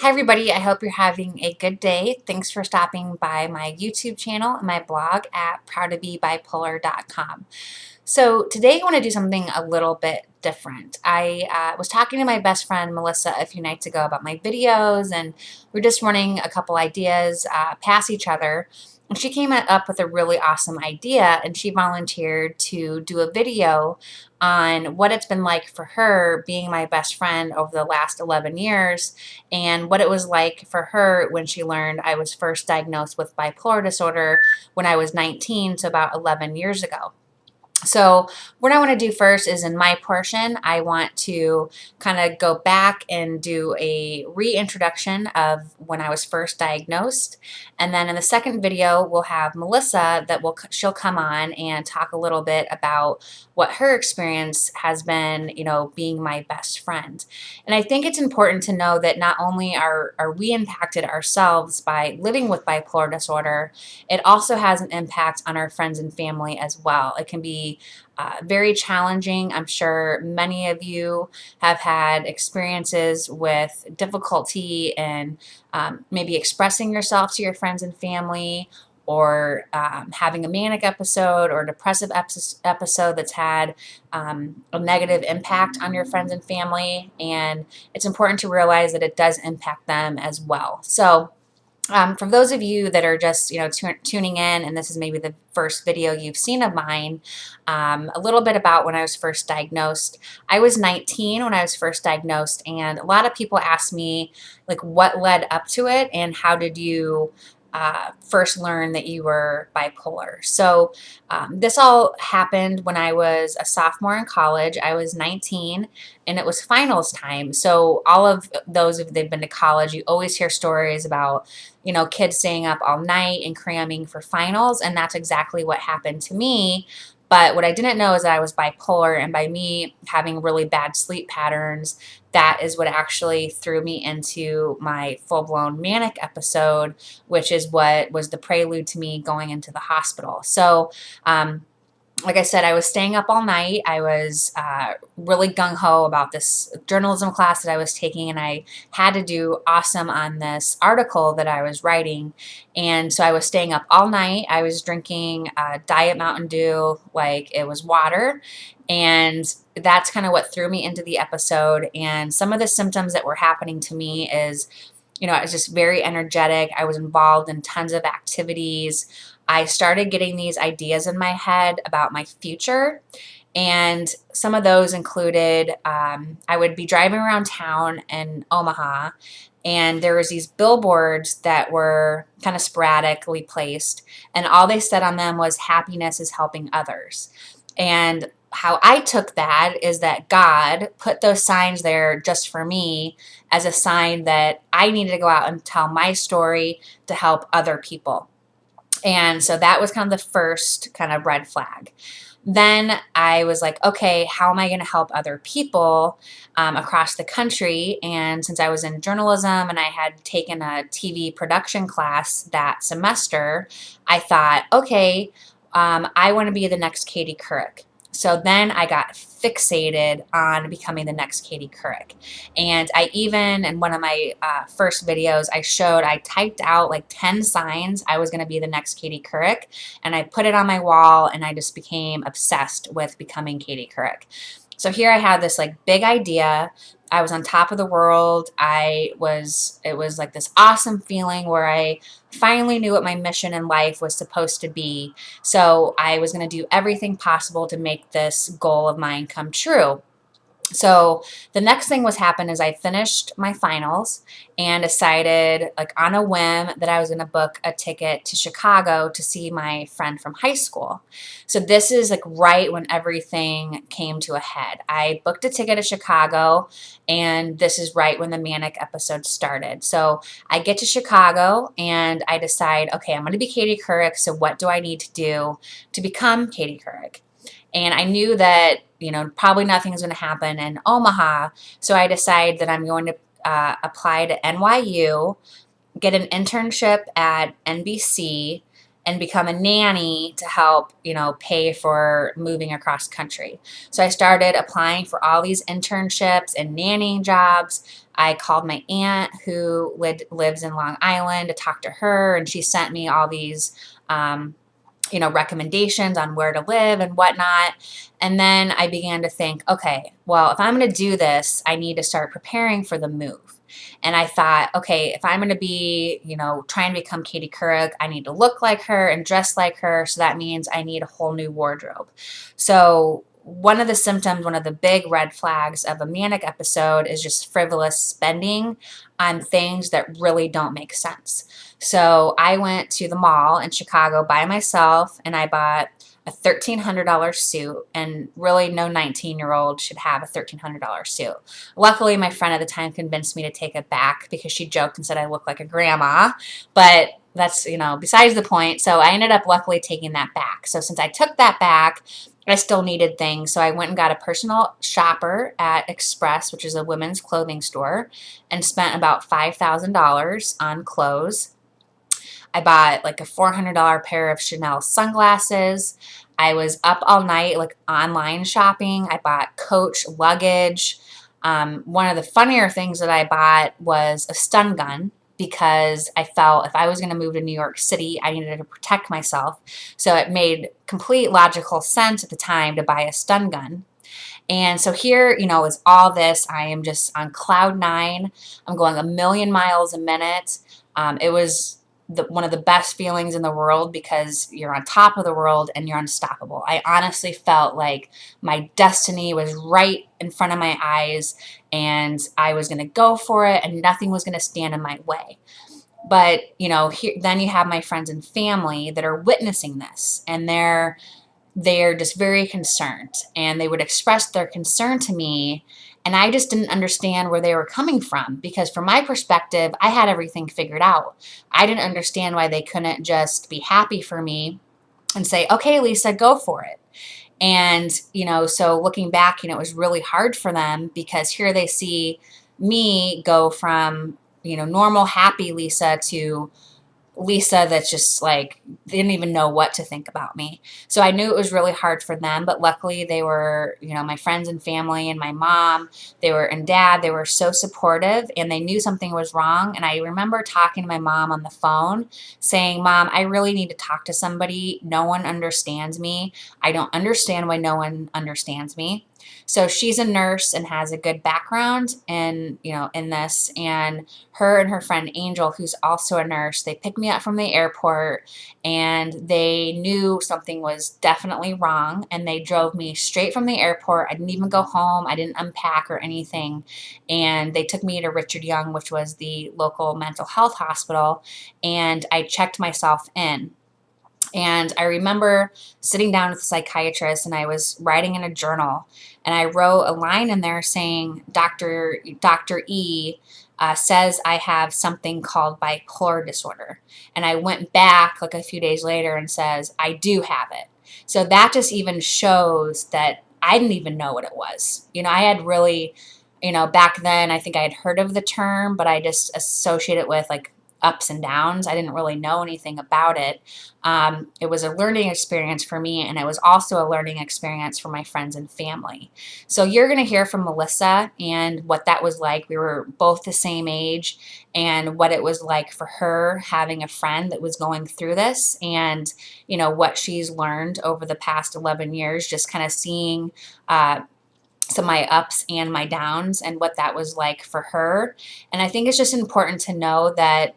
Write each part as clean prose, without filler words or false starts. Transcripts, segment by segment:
Hi everybody, I hope you're having a good day. Thanks for stopping by my YouTube channel and my blog at proudtobebipolar.com. So today I want to do something a little bit different. I was talking to my best friend Melissa a few nights ago about my videos, and we're just running a couple ideas past each other. And she came up with a really awesome idea, and she volunteered to do a video on what it's been like for her being my best friend over the last 11 years and what it was like for her when she learned I was first diagnosed with bipolar disorder when I was 19, so about 11 years ago. So what I want to do first is in my portion, I want to kind of go back and do a reintroduction of when I was first diagnosed. And then in the second video, we'll have Melissa she'll come on and talk a little bit about what her experience has been, being my best friend. And I think it's important to know that not only are we impacted ourselves by living with bipolar disorder, it also has an impact on our friends and family as well. It can be very challenging. I'm sure many of you have had experiences with difficulty in maybe expressing yourself to your friends and family, or having a manic episode or depressive episode that's had a negative impact on your friends and family. And it's important to realize that it does impact them as well. So for those of you that are just tuning in, and this is maybe the first video you've seen of mine, a little bit about when I was first diagnosed. I was 19 when I was first diagnosed, and a lot of people ask me like what led up to it and how did you first learn that you were bipolar. So this all happened when I was a sophomore in college. I was 19 and it was finals time. So all of those, if they've been to college, you always hear stories about kids staying up all night and cramming for finals, and that's exactly what happened to me. But what I didn't know is that I was bipolar, and by me having really bad sleep patterns, that is what actually threw me into my full-blown manic episode, which is what was the prelude to me going into the hospital. So, like I said, I was staying up all night. I was really gung-ho about this journalism class that I was taking, and I had to do awesome on this article that I was writing. And so I was staying up all night. I was drinking Diet Mountain Dew like it was water. And that's kind of what threw me into the episode. And some of the symptoms that were happening to me is, I was just very energetic. I was involved in tons of activities. I started getting these ideas in my head about my future. And some of those included, I would be driving around town in Omaha, and there was these billboards that were kind of sporadically placed, and all they said on them was happiness is helping others. And how I took that is that God put those signs there just for me as a sign that I needed to go out and tell my story to help other people. And so that was kind of the first kind of red flag. Then I was like, okay, how am I going to help other people across the country? And since I was in journalism and I had taken a TV production class that semester, I thought, okay, I want to be the next Katie Couric. So then I got fixated on becoming the next Katie Couric. And I even, in one of my first videos, I typed out like 10 signs I was going to be the next Katie Couric, and I put it on my wall, and I just became obsessed with becoming Katie Couric. So here I had this like big idea. I was on top of the world. It was like this awesome feeling where I finally knew what my mission in life was supposed to be. So I was going to do everything possible to make this goal of mine come true. So the next thing was happened is I finished my finals and decided like on a whim that I was going to book a ticket to Chicago to see my friend from high school. So this is like right when everything came to a head. I booked a ticket to Chicago, and this is right when the manic episode started. So I get to Chicago and I decide, okay, I'm going to be Katie Couric. So what do I need to do to become Katie Couric? And I knew that, probably nothing was going to happen in Omaha. So I decided that I'm going to apply to NYU, get an internship at NBC, and become a nanny to help, pay for moving across country. So I started applying for all these internships and nannying jobs. I called my aunt who lives in Long Island to talk to her, and she sent me all these recommendations on where to live and whatnot. And then I began to think, okay, well, if I'm going to do this, I need to start preparing for the move. And I thought, okay, if I'm going to be, trying to become Katie Couric, I need to look like her and dress like her. So that means I need a whole new wardrobe. So one of the symptoms, one of the big red flags of a manic episode is just frivolous spending on things that really don't make sense. So I went to the mall in Chicago by myself and I bought a $1,300 suit, and really no 19-year-old should have a $1,300 suit. Luckily, my friend at the time convinced me to take it back because she joked and said I looked like a grandma, but that's, besides the point. So I ended up luckily taking that back. So since I took that back, I still needed things. So I went and got a personal shopper at Express, which is a women's clothing store, and spent about $5,000 on clothes. I bought like a $400 pair of Chanel sunglasses. I was up all night, like online shopping. I bought Coach luggage. One of the funnier things that I bought was a stun gun because I felt if I was going to move to New York City, I needed to protect myself. So it made complete logical sense at the time to buy a stun gun. And so here, is all this. I am just on cloud nine. I'm going a million miles a minute. It was one of the best feelings in the world because you're on top of the world and you're unstoppable. I honestly felt like my destiny was right in front of my eyes and I was going to go for it and nothing was going to stand in my way. But, then you have my friends and family that are witnessing this, and they're just very concerned, and they would express their concern to me, and I just didn't understand where they were coming from because from my perspective, I had everything figured out. I didn't understand why they couldn't just be happy for me and say, okay, Lisa, go for it. And, so looking back, it was really hard for them because here they see me go from, normal, happy Lisa to Lisa that's just like didn't even know what to think about me. So I knew it was really hard for them, but luckily they were, my friends and family and my mom, and dad, they were so supportive and they knew something was wrong. And I remember talking to my mom on the phone saying, Mom, I really need to talk to somebody. No one understands me. I don't understand why no one understands me. So she's a nurse and has a good background in this, and her friend Angel, who's also a nurse, they picked me up from the airport and they knew something was definitely wrong and they drove me straight from the airport. I didn't even go home. I didn't unpack or anything. And they took me to Richard Young, which was the local mental health hospital, and I checked myself in. And I remember sitting down with a psychiatrist and I was writing in a journal and I wrote a line in there saying, Dr. E says I have something called bipolar disorder. And I went back like a few days later and says, I do have it. So that just even shows that I didn't even know what it was. I had really, back then I think I had heard of the term, but I just associated it with like ups and downs. I didn't really know anything about it. It was a learning experience for me, and it was also a learning experience for my friends and family. So you're going to hear from Melissa and what that was like. We were both the same age, and what it was like for her having a friend that was going through this, and what she's learned over the past 11 years, just kind of seeing some of my ups and my downs and what that was like for her. And I think it's just important to know that,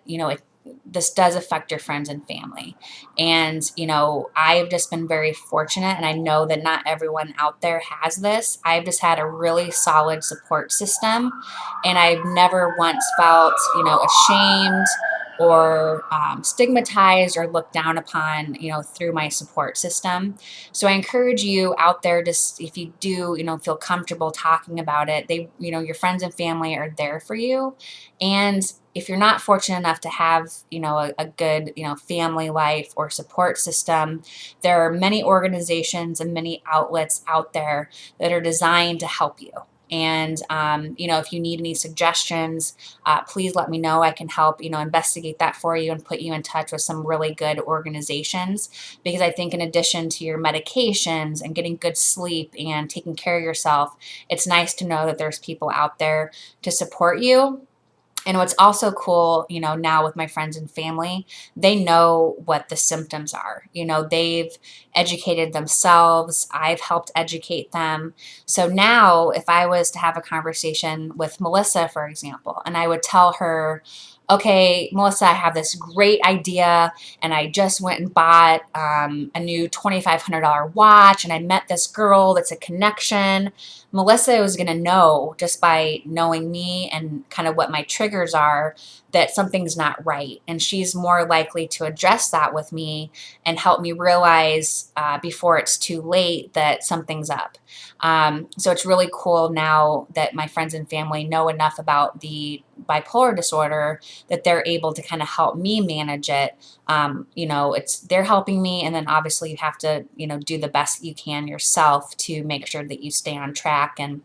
this does affect your friends and family. And, I've just been very fortunate, and I know that not everyone out there has this. I've just had a really solid support system, and I've never once felt, ashamed or stigmatized or looked down upon, through my support system. So I encourage you out there, just if you do, feel comfortable talking about it, your friends and family are there for you. And if you're not fortunate enough to have, a good, family life or support system, there are many organizations and many outlets out there that are designed to help you. And, if you need any suggestions, please let me know. I can help, investigate that for you and put you in touch with some really good organizations, because I think in addition to your medications and getting good sleep and taking care of yourself, it's nice to know that there's people out there to support you. And what's also cool, now with my friends and family, they know what the symptoms are. They've educated themselves. I've helped educate them. So now, if I was to have a conversation with Melissa, for example, and I would tell her, okay, Melissa, I have this great idea, and I just went and bought a new $2,500 watch, and I met this girl that's a connection. Melissa was going to know, just by knowing me and kind of what my triggers are, that something's not right. And she's more likely to address that with me and help me realize before it's too late that something's up. So it's really cool now that my friends and family know enough about the bipolar disorder that they're able to kind of help me manage it. They're helping me, and then obviously you have to, do the best you can yourself to make sure that you stay on track and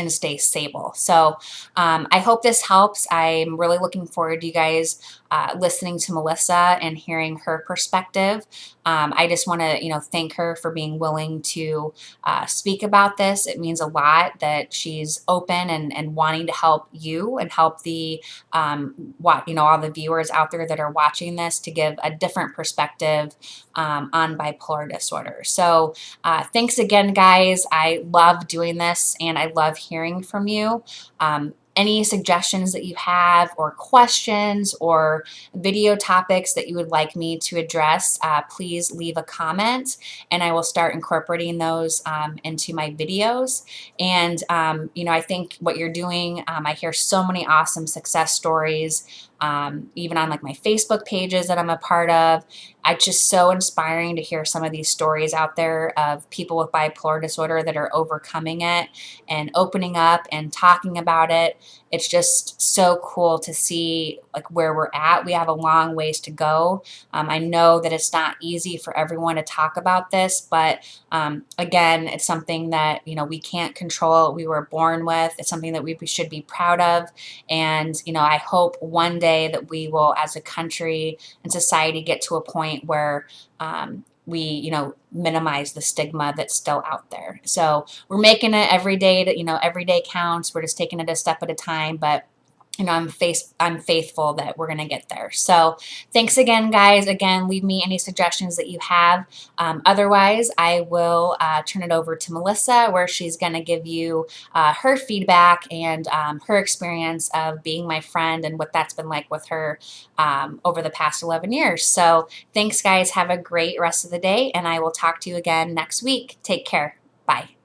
stay stable. So I hope this helps. I'm really looking forward to you guys listening to Melissa and hearing her perspective. I just want to, thank her for being willing to speak about this. It means a lot that she's open and wanting to help you and help the, all the viewers out there that are watching this, to give a different perspective on bipolar disorder. So thanks again, guys. I love doing this, and I love hearing from you. Any suggestions that you have, or questions, or video topics that you would like me to address, please leave a comment, and I will start incorporating those into my videos. And, I think what you're doing, I hear so many awesome success stories, even on like my Facebook pages that I'm a part of. It's just so inspiring to hear some of these stories out there of people with bipolar disorder that are overcoming it and opening up and talking about it. It's just so cool to see like where we're at. We have a long ways to go. I know that it's not easy for everyone to talk about this, but again, it's something that, we can't control. We were born with. It's something that we should be proud of. And, I hope one day that we will, as a country and society, get to a point where we, minimize the stigma that's still out there. So we're making it every day that, every day counts. We're just taking it a step at a time, but I'm faithful that we're going to get there. So thanks again, guys. Again, leave me any suggestions that you have. Otherwise, I will turn it over to Melissa, where she's going to give you her feedback and her experience of being my friend and what that's been like with her over the past 11 years. So thanks, guys. Have a great rest of the day, and I will talk to you again next week. Take care. Bye.